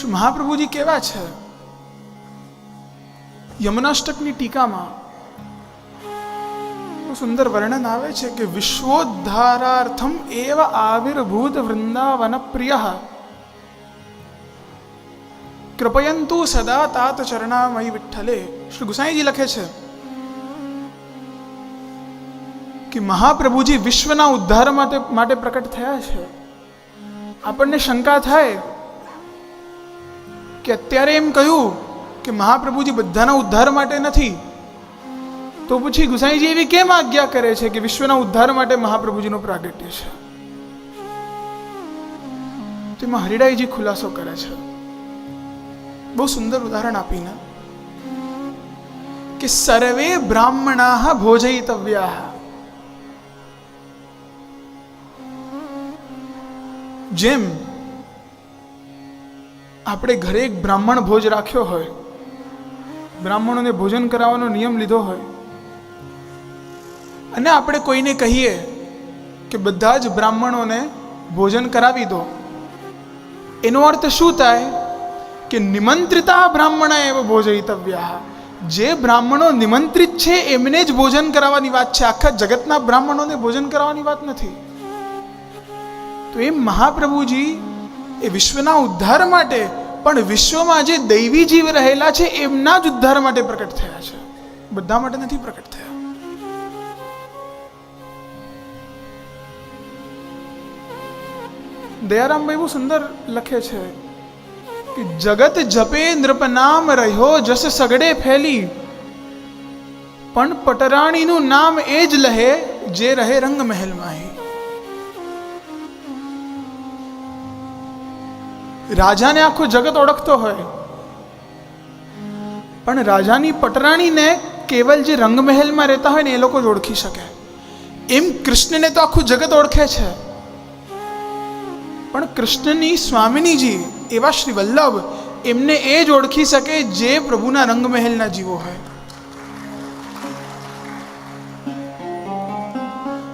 મહાપ્રભુજી કેવા છે? યમનાષ્ટકની ટીકામાં સુંદર વર્ણન આવે છે કે વિશ્વોદ્ધારાર્થમ એવ આવિર્ભૂત વૃંદાવન પ્રિય કૃપયંતુ સદા તાત ચરણામયી વિઠ્ઠલે. શ્રી ગુસાઈજી લખે છે કે મહાપ્રભુજી વિશ્વના ઉદ્ધાર માટે પ્રકટ થયા છે. આપણને શંકા થાય કે અત્યારે એમ કહ્યું કે મહાપ્રભુજી બધાના ઉદ્ધાર માટે નથી, તો પછી ગુસાઈજી એવી કેમ આજ્ઞા કરે છે કે વિશ્વના ઉદ્ધાર માટે મહાપ્રભુજીનો પ્રાગટ્ય છે? તેમાં હરિડાઈજી ખુલાસો કરે છે બહુ સુંદર ઉદાહરણ આપીને કે સર્વે બ્રાહ્મણા ભોજયિતવ્યા. જેમ આપણે ઘરે એક બ્રાહ્મણ ભોજ રાખ્યો હોય, બ્રાહ્મણોને ભોજન કરાવવાનો નિયમ લીધો હોય, અને આપણે કોઈને કહીએ કે બધા જ બ્રાહ્મણોને ભોજન કરાવી દો, એનો અર્થ શું થાય કે નિમંત્રિતા બ્રાહ્મણ એવ ભોજયિતવ્યા. જે બ્રાહ્મણો નિમંત્રિત છે એમને જ ભોજન કરાવવાની વાત છે, આખા જગતના બ્રાહ્મણોને ભોજન કરાવવાની વાત નથી. તો એમ મહાપ્રભુજી એ વિશ્વના ઉદ્ધાર માટે, પણ વિશ્વમાં જે દૈવી જીવ રહેલા છે એમના જ ઉદ્ધાર માટે પ્રકટ થયા છે, બધા માટે નથી પ્રકટ થયા. દયારામભાઈ બહુ સુંદર લખે છે કે જગત જપે નૃપ નામ રહ્યો જસ સગડે ફેલી, પણ પટરાણીનું નામ એ જ લહે જે રહે રંગ મહેલમાં. રાજાને આખું જગત ઓળખતો હોય, પણ રાજાની પટરાણીને કેવલ જે રંગમહેલમાં રહેતા હોય ને એ લોકો જ ઓળખી શકે. એમ કૃષ્ણને તો આખું જગત ઓળખે છે, પણ કૃષ્ણની સ્વામિનીજી એવા શ્રી વલ્લભ, એમને એ જ ઓળખી શકે જે પ્રભુના રંગમહેલના જીવો હોય.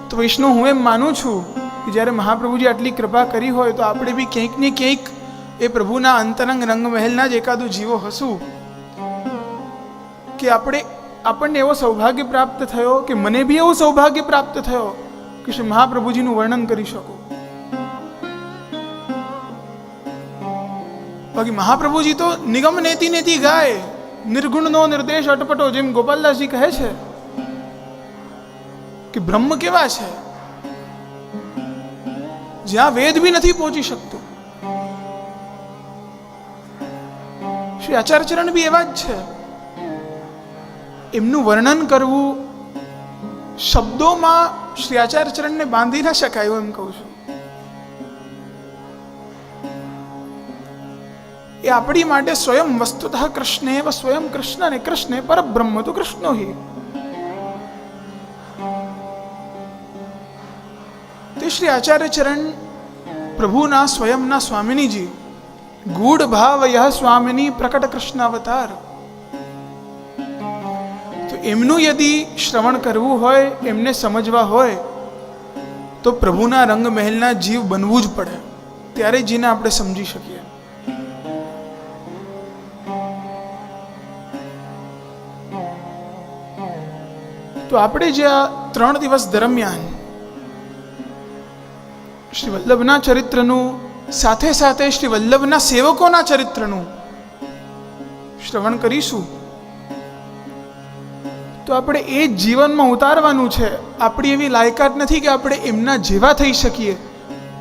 તો વૈષ્ણવ, હું એમ માનું છું કે જ્યારે મહાપ્રભુજી આટલી કૃપા કરી હોય તો આપણે બી ક્યાંક ને ક્યાંક એ પ્રભુના અંતરંગ રંગમહેલના જ એકાદું જીવો હશું કે આપણને એવો સૌભાગ્ય પ્રાપ્ત થયો, કે મને બી એવું સૌભાગ્ય પ્રાપ્ત થયો કે શ્રી મહાપ્રભુજીનું વર્ણન કરી શકું. બાકી મહાપ્રભુજી તો નિગમ નેતિ નેતિ ગાય, નિર્ગુણનો નિર્દેશ અટપટો. જેમ ગોપાલદાસજી કહે છે કે બ્રહ્મ કેવા છે જ્યાં વેદ બી નથી પહોંચી શકતું. શ્રી આચાર્યચરણ બી એવા જ છે. એમનું વર્ણન કરવું શબ્દોમાં શ્રી આચાર્યચરણને બાંધી ના શકાય, એમ કહું છું. એ આપણી માટે સ્વયં વસ્તુતઃ કૃષ્ણ એવ સ્વયં કૃષ્ણ, ને કૃષ્ણ પરબ્રહ્મ તો કૃષ્ણો હિ. તે શ્રી આચાર્યચરણ પ્રભુના સ્વયંના સ્વામિનીજી, ગૂઢ ભાવ યહ સ્વામિની પ્રકટ કૃષ્ણ અવતાર. તો એમનું યદિ શ્રવણ કરવું હોય, એમને સમજવા હોય, તો પ્રભુના રંગમહેલના જીવ બનવું જ પડે, ત્યારે જીને આપણે સમજી શકીએ. તો આપણે જે આ 3 દિવસ દરમિયાન શ્રી વલ્લભના ચરિત્રનું, સાથે સાથે શ્રી વલ્લભના સેવકોના ચરિત્રનું શ્રવણ કરીશું, તો આપણે એ જ જીવનમાં ઉતારવાનું છે. આપણી એવી લાયકાત નથી કે આપણે એમના જેવા થઈ શકીએ,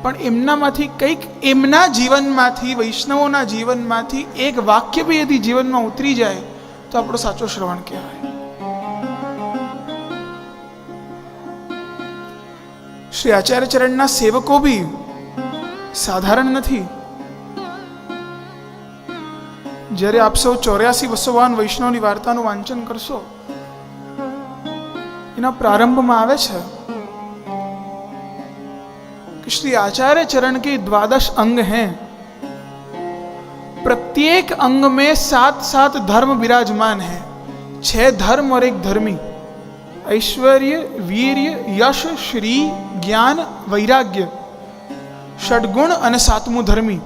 પણ એમનામાંથી કંઈક, એમના જીવનમાંથી, વૈષ્ણવોના જીવનમાંથી એક વાક્ય બી યદિ જીવનમાં ઉતરી જાય તો આપણો સાચો શ્રવણ કહેવાય. શ્રી આચાર્યચરણના સેવકો બી સાધારણ નથી. જ્યારે આપ સૌ 84 વૈષ્ણવની વાર્તાનું વાંચન કરશો, એના પ્રારંભમાં આવે છે कि श्री आचार्य चरण के 12 अंग हैं, प्रत्येक अंग में 7-7 धर्म विराजमान है. 6 धर्म और 1 धर्मी, ऐश्वर्य, वीर्य, यश, श्री, ज्ञान, वैराग्य, षड्गुण અને 7મું ધર્મી.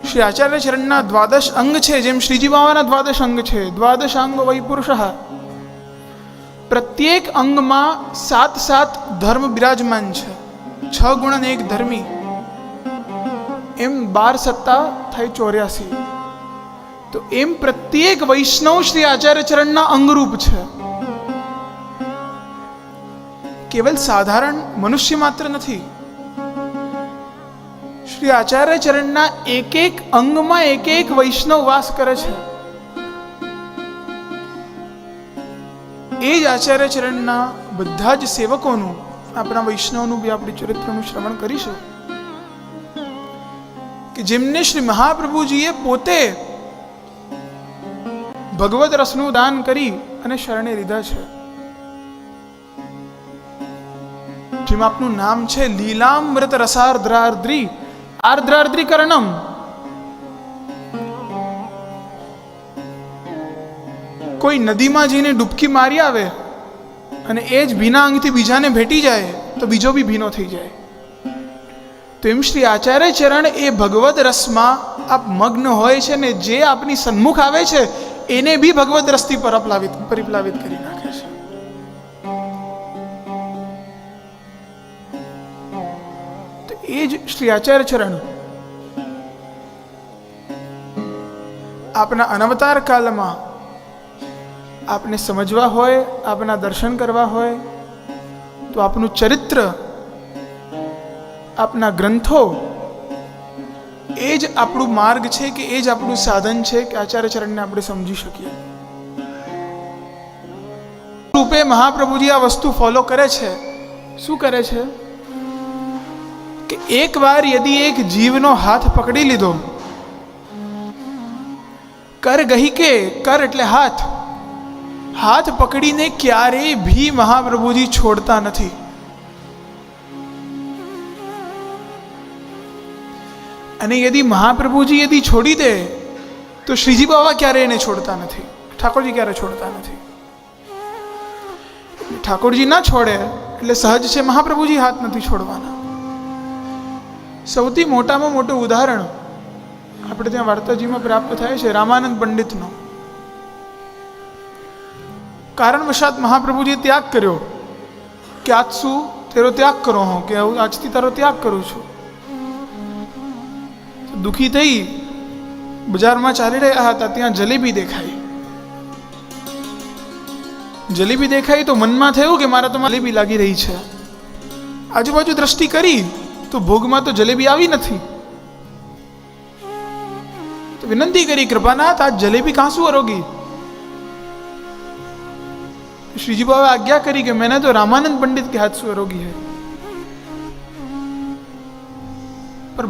શ્રી આચાર્ય ચરણના દ્વાદશ અંગ છે, જેમ શ્રીજી બાવાના દ્વાદશ અંગ છે, દ્વાદશ અંગ વૈ પુરુષ, પ્રત્યેક અંગમાં 7 ધર્મ બિરાજમાન છે, 6 ગુણ અને 1 ધર્મી, એમ 12 સત્તા થાય 84. તો એમ પ્રત્યેક વૈષ્ણવ શ્રી આચાર્ય ચરણના અંગરૂપ છે. કેવલ સાધારણ મનુષ્ય માત્ર નથી. શ્રી આચાર્ય ચરણના એક અંગમાં એક વૈષ્ણવ વાસ કરે છે. એ જ આચાર્ય ચરણના બધા જ સેવકોનું, આપણા વૈષ્ણવનું બી આપણે ચરિત્રનું શ્રવણ કરીશું કે જેમને શ્રી મહાપ્રભુજીએ પોતે ભગવદ રસનું દાન કરી અને શરણે લીધા છે. જેમ આપનું નામ છે લીલામૃત રસાર્દ્રાર્દ્રી આર્દ્રાર્દ્રીકરણમ. કોઈ નદીમાં જઈને ડૂબકી મારી આવે અને એ જ ભીના અંગથી બીજાને ભેટી જાય તો બીજો બી ભીનો થઈ જાય. તો એમ શ્રી આચાર્ય ચરણ એ ભગવદ રસમાં આપ મગ્ન હોય છે ને જે આપની સન્મુખ આવે છે એને બી ભગવદ રસથી પરિપ્લાવિત કરી નાખે છે. તો એ જ શ્રી આચાર્ય ચરણ આપના અનવતાર કાલમાં આપને સમજવા હોય, આપના દર્શન કરવા હોય તો આપનું ચરિત્ર, આપના ગ્રંથો એ જ આપણું માર્ગ છે કે એ જ આપણું સાધન છે કે આચાર્ય ચરણને આપણે સમજી શકીએ. રૂપે મહાપ્રભુજી આ વસ્તુ ફોલો કરે છે. શું કરે છે કે એકવાર યદિ એક જીવનો હાથ પકડી લીધો, કર ગહી કે, કર એટલે હાથ, હાથ પકડીને ક્યારેય ભી મહાપ્રભુજી છોડતા નથી. અને યદિ મહાપ્રભુજી યદિ છોડી દે તો શ્રીજી બાવા ક્યારે એને છોડતા નથી, ઠાકોરજી ક્યારે છોડતા નથી. ઠાકોરજી ના છોડે એટલે સહજ છે મહાપ્રભુજી હાથ નથી છોડવાના. સૌથી મોટામાં મોટું ઉદાહરણ આપણે ત્યાં વાર્તાજીમાં પ્રાપ્ત થાય છે રામાનંદ પંડિતનો. કારણવશાત મહાપ્રભુજીએ ત્યાગ કર્યો કે આજ શું તેરો ત્યાગ કરો હું, કે આજથી તારો ત્યાગ કરું છું. દુઃખી થઈ બજારમાં ચાલી રહ્યા હતા, ત્યાં જલેબી દેખાઈ. જલેબી દેખાઈ તો મનમાં થયું કે મારા તો જલેબી લાગી રહી છે. આજુબાજુ દ્રષ્ટિ કરી તો ભોગમાં તો જલેબી આવી નથી. તો વિનંતી કરી, કૃપાનાથ આજ જલેબી કહાં શું અરોગી? श्रीजी बाबा आज्ञा करी कि मैंने तो रामानंद पंडित के हाथ से रोगी है. पर